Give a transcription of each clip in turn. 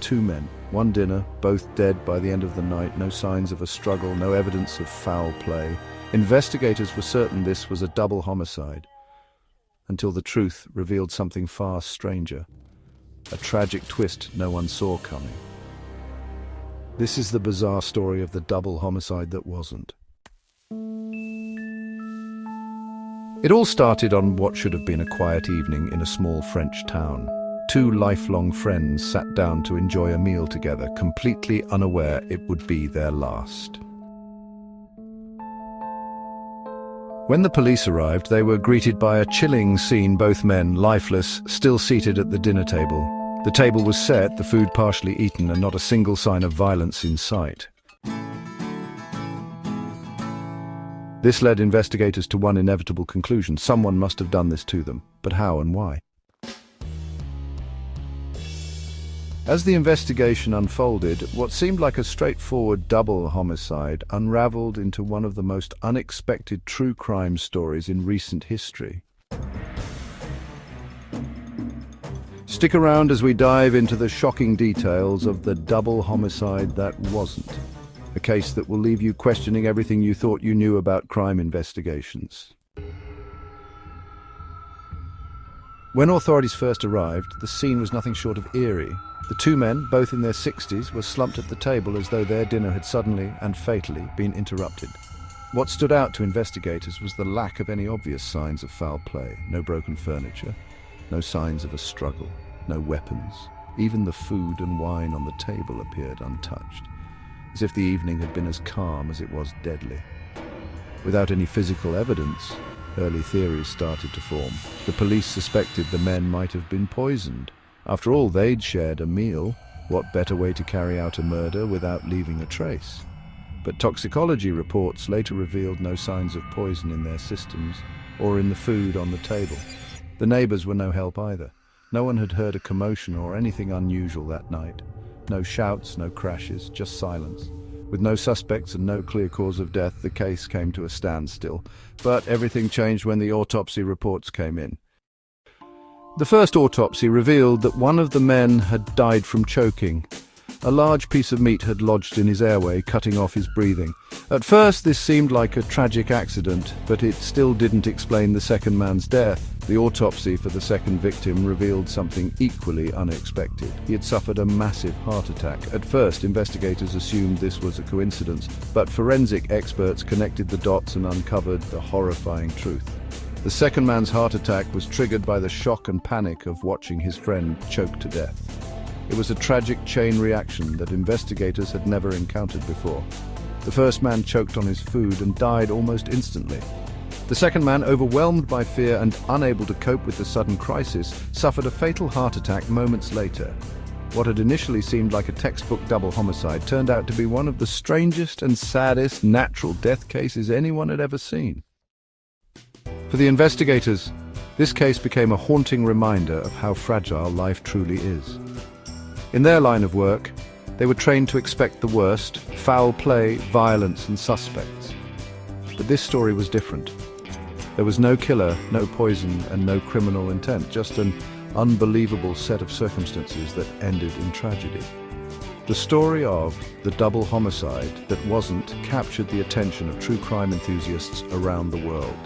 two men, one dinner, both dead by the end of the night, no signs of a struggle, no evidence of foul play. Investigators were certain this was a double homicide, until the truth revealed something far stranger. A tragic twist no one saw coming. This is the bizarre story of the double homicide that wasn't. It all started on what should have been a quiet evening in a small French town. Two lifelong friends sat down to enjoy a meal together, completely unaware it would be their last. When the police arrived, they were greeted by a chilling scene, both men, lifeless, still seated at the dinner table. The table was set, the food partially eaten, and not a single sign of violence in sight. This led investigators to one inevitable conclusion: someone must have done this to them. But how and why? As the investigation unfolded, what seemed like a straightforward double homicide unraveled into one of the most unexpected true crime stories in recent history. Stick around as we dive into the shocking details of the double homicide that wasn't. A case that will leave you questioning everything you thought you knew about crime investigations. When authorities first arrived, the scene was nothing short of eerie. The two men, both in their 60s, were slumped at the table as though their dinner had suddenly and fatally been interrupted. What stood out to investigators was the lack of any obvious signs of foul play. No broken furniture, no signs of a struggle, no weapons. Even the food and wine on the table appeared untouched, as if the evening had been as calm as it was deadly. Without any physical evidence, early theories started to form. The police suspected the men might have been poisoned. After all, they'd shared a meal. What better way to carry out a murder without leaving a trace? But toxicology reports later revealed no signs of poison in their systems or in the food on the table. The neighbors were no help either. No one had heard a commotion or anything unusual that night. No shouts, no crashes, just silence. With no suspects and no clear cause of death, the case came to a standstill. But everything changed when the autopsy reports came in. The first autopsy revealed that one of the men had died from choking. A large piece of meat had lodged in his airway, cutting off his breathing. At first, this seemed like a tragic accident, but it still didn't explain the second man's death. The autopsy for the second victim revealed something equally unexpected. He had suffered a massive heart attack. At first, investigators assumed this was a coincidence, but forensic experts connected the dots and uncovered the horrifying truth. The second man's heart attack was triggered by the shock and panic of watching his friend choke to death. It was a tragic chain reaction that investigators had never encountered before. The first man choked on his food and died almost instantly. The second man, overwhelmed by fear and unable to cope with the sudden crisis, suffered a fatal heart attack moments later. What had initially seemed like a textbook double homicide turned out to be one of the strangest and saddest natural death cases anyone had ever seen. For the investigators, this case became a haunting reminder of how fragile life truly is. In their line of work, they were trained to expect the worst: foul play, violence, and suspects. But this story was different. There was no killer, no poison, and no criminal intent, just an unbelievable set of circumstances that ended in tragedy. The story of the double homicide that wasn't captured the attention of true crime enthusiasts around the world.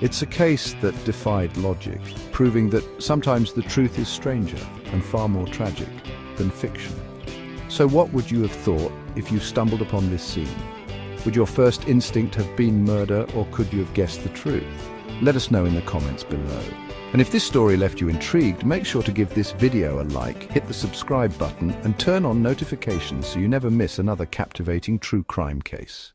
It's a case that defied logic, proving that sometimes the truth is stranger and far more tragic than fiction. So what would you have thought if you stumbled upon this scene? Would your first instinct have been murder, or could you have guessed the truth? Let us know in the comments below. And if this story left you intrigued, make sure to give this video a like, hit the subscribe button, and turn on notifications so you never miss another captivating true crime case.